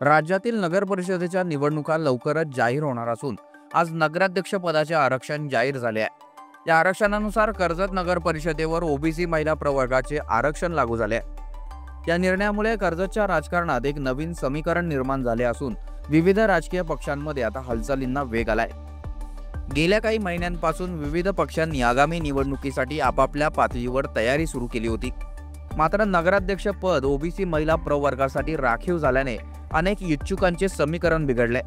राज्यातील नगर परिषदेच्या निवडणुका लवकरच जाहीर होणार असून आज नगराध्यक्ष पदाचे आरक्षण जाहीर झाले आहे। या आरक्षणानुसार कर्जत नगर परिषदेवर ओबीसी महिला प्रवर्गाचे आरक्षण लागू झाले आहे। या निर्णयामुळे कर्जतच्या राजकारणात एक नवीन समीकरण निर्माण झाले असून विविध राजकीय पक्षांमध्ये आता हालचालींना वेग आलाय। गेल्या काही महिन्यांपासून विविध पक्षांनी आगामी निवडणुकीसाठी आपापल्या पातळीवर तयारी सुरू केली होती। मात्र नगराध्यक्ष पद ओबीसी महिला प्रवर्गासाठी राखीव झाल्याने अनेक इच्छुकांचे समीकरण बिघडले।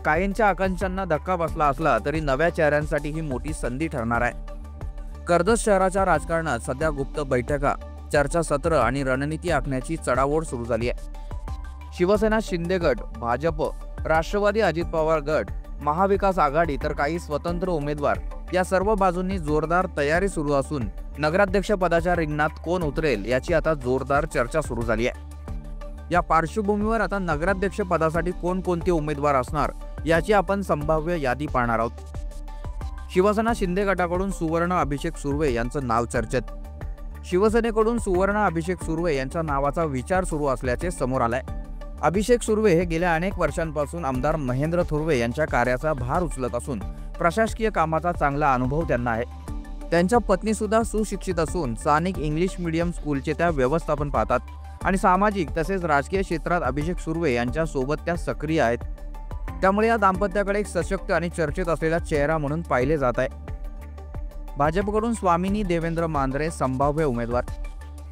काहींच्या आकांक्षांना धक्का बसला असला तरी नव्या चेहऱ्यांसाठी ही मोठी संधी ठरणार आहे। कर्जत शहराच्या राजकारणात सध्या गुप्त बैठका, चर्चासत्र आणि रणनीती आखण्याची चढाओढ सुरू झाली आहे। शिवसेना शिंदे गट, भाजप, राष्ट्रवादी अजित पवार गट, महाविकास आघाडी तर काही स्वतंत्र उमेदवार या सर्व बाजूंनी जोरदार तयारी सुरू असून नगराध्यक्ष पदाच्या रिंगणात कोण उतरेल याची आता जोरदार चर्चा सुरू झाली आहे। या पार्श्वभूमीवर आता नगराध्यक्ष पदासाठी कोणकोणते उमेदवार असणार याची आपण संभाव्य यादी पाहणार आहोत। शिवसेना शिंदे गटाकडून सुवर्ण अभिषेक सुर्वे यांचं नाव चर्चेत। शिवसेनेकडून सुवर्ण अभिषेक सुर्वे यांच्या नावाचा विचार सुरू असल्याचे समोर आलाय। अभिषेक सुर्वे हे गेल्या अनेक वर्षांपासून आमदार महेंद्र थोरवे यांच्या कार्याचा भार उचलत असून प्रशासकीय कामाचा चांगला अनुभव त्यांना आहे। त्यांच्या पत्नी सुद्धा सुशिक्षित असून स्थानिक इंग्लिश मीडियम स्कूलचे त्या व्यवस्थापन पाहतात आणि सामाजिक तसेच राजकीय क्षेत्रात अभिषेक सुर्वे यांच्या सोबत त्या सक्रिय आहेत। त्यामुळे या दाम्पत्याकडे एक सशक्त आणि चर्चेत असलेला चेहरा म्हणून पाहिले जात आहे। भाजपकडून स्वामिनी देवेंद्र मांजरे संभाव्य उमेदवार।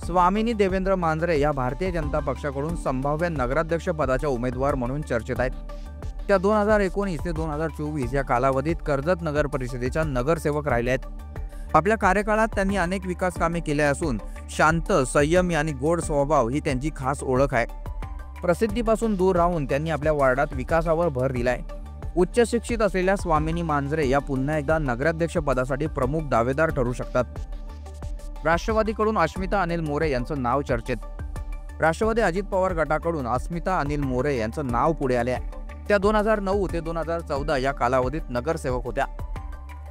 स्वामिनी देवेंद्र मांजरे या भारतीय जनता पक्षाकडून संभाव्य नगराध्यक्ष पदाच्या उमेदवार म्हणून चर्चेत आहेत। त्या 2019 ते 2024 या कालावधीत कर्जत नगर परिषदेच्या नगरसेवक राहिले आहेत। आपल्या कार्यकाळात त्यांनी अनेक विकास कामे केली असून शांत, संयमी आणि गोड स्वभाव ही त्यांची खास ओळख आहे। प्रसिद्धीपासून दूर राहून त्यांनी आपल्या वार्डात विकासावर भर दिलाय। उच्च शिक्षित असलेल्या स्वामिनी मांजरे या पुन्हा एकदा नगराध्यक्ष पदासाठी प्रमुख दावेदार ठरू शकतात। राष्ट्रवादीकडून अस्मिता अनिल मोरे यांचं नाव चर्चेत। राष्ट्रवादी अजित पवार गटाकडून अस्मिता अनिल मोरे यांचं नाव पुढे आले आहे। त्या 2009 ते 2014 या कालावधीत नगरसेवक होत्या।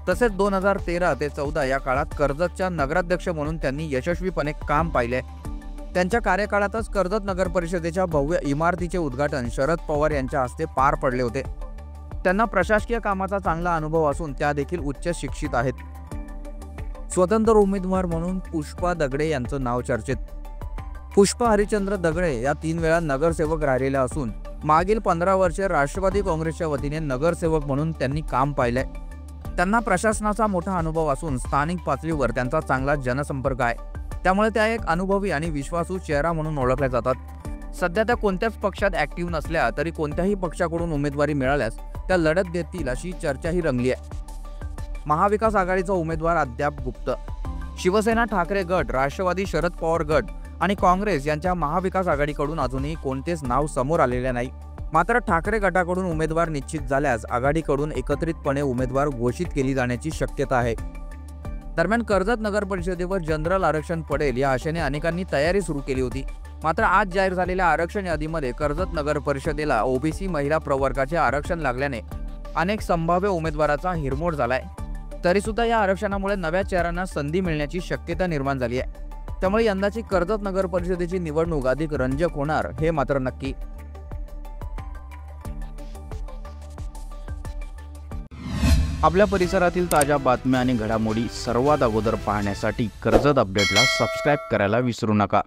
तसेच 2013 ते 14 या काळात कर्जतच्या नगराध्यक्ष म्हणून त्यांनी यशस्वीपणे काम पाहिले। त्यांच्या कार्यकाळातच कर्जत नगर परिषदेच्या भव्य इमारतीचे उद्घाटन शरद पवार यांच्या हस्ते पार पडले होते। त्यांना प्रशासकीय कामाचा चांगला अनुभव असून त्या देखील उच्च शिक्षित आहेत। स्वतंत्र उमेदवार म्हणून पुष्पा दगडे यांचं नाव चर्चेत। पुष्पा हरिचंद्र दगडे या 3 वेळा नगरसेवक राहिलेल्या असून मागील 15 वर्षे राष्ट्रवादी काँग्रेसच्या वतीने नगरसेवक म्हणून त्यांनी काम पाहिले। त्यांना प्रशासनाचा मोठा अनुभव असून स्थानिक पातळीवर त्यांचा चांगला जनसंपर्क आहे। त्यामुळे त्या एक अनुभवी आणि विश्वासू चेहरा म्हणून ओळखल्या जातात। सध्या त्या कोणत्याच पक्षात ऍक्टिव्ह नसल्या तरी कोणत्याही पक्षाकडून उमेदवारी मिळाल्यास त्या लढत देतील अशी चर्चाही रंगली आहे। महाविकास आघाडीचा उमेदवार अद्याप गुप्त। शिवसेना ठाकरे गट, राष्ट्रवादी शरद पवार गट आणि काँग्रेस यांच्या महाविकास आघाडीकडून अजूनही कोणतेच नाव समोर आलेले नाही। मात्र ठाकरे गटाकडून उमेदवार निश्चित झाल्यास आघाडीकडून एकत्रितपणे उमेदवार घोषित केली जाण्याची शक्यता आहे। दरम्यान कर्जत नगर परिषदेवर जनरल आरक्षण पडेल या आशेने अनेकांनी तयारी सुरू केली होती। मात्र आज जाहीर झालेल्या आरक्षण यादीमध्ये कर्जत नगर परिषदेला ओबीसी महिला प्रवर्गाचे आरक्षण लागल्याने अनेक संभाव्य उमेदवाराचा हिरमोड झालाय। तरी सुद्धा या आरक्षणामुळे नव्या चेहऱ्यांना संधी मिळण्याची शक्यता निर्माण झाली आहे। त्यामुळे यंदाची कर्जत नगर परिषदेची निवडणूक अधिक रंजक होणार हे मात्र नक्की। आपल्या परिसरातील ताज्या बातम्या आणि घडामोडी सर्वात अगोदर पाहण्यासाठी कर्जत अपडेटला सबस्क्राइब करायला विसरू नका।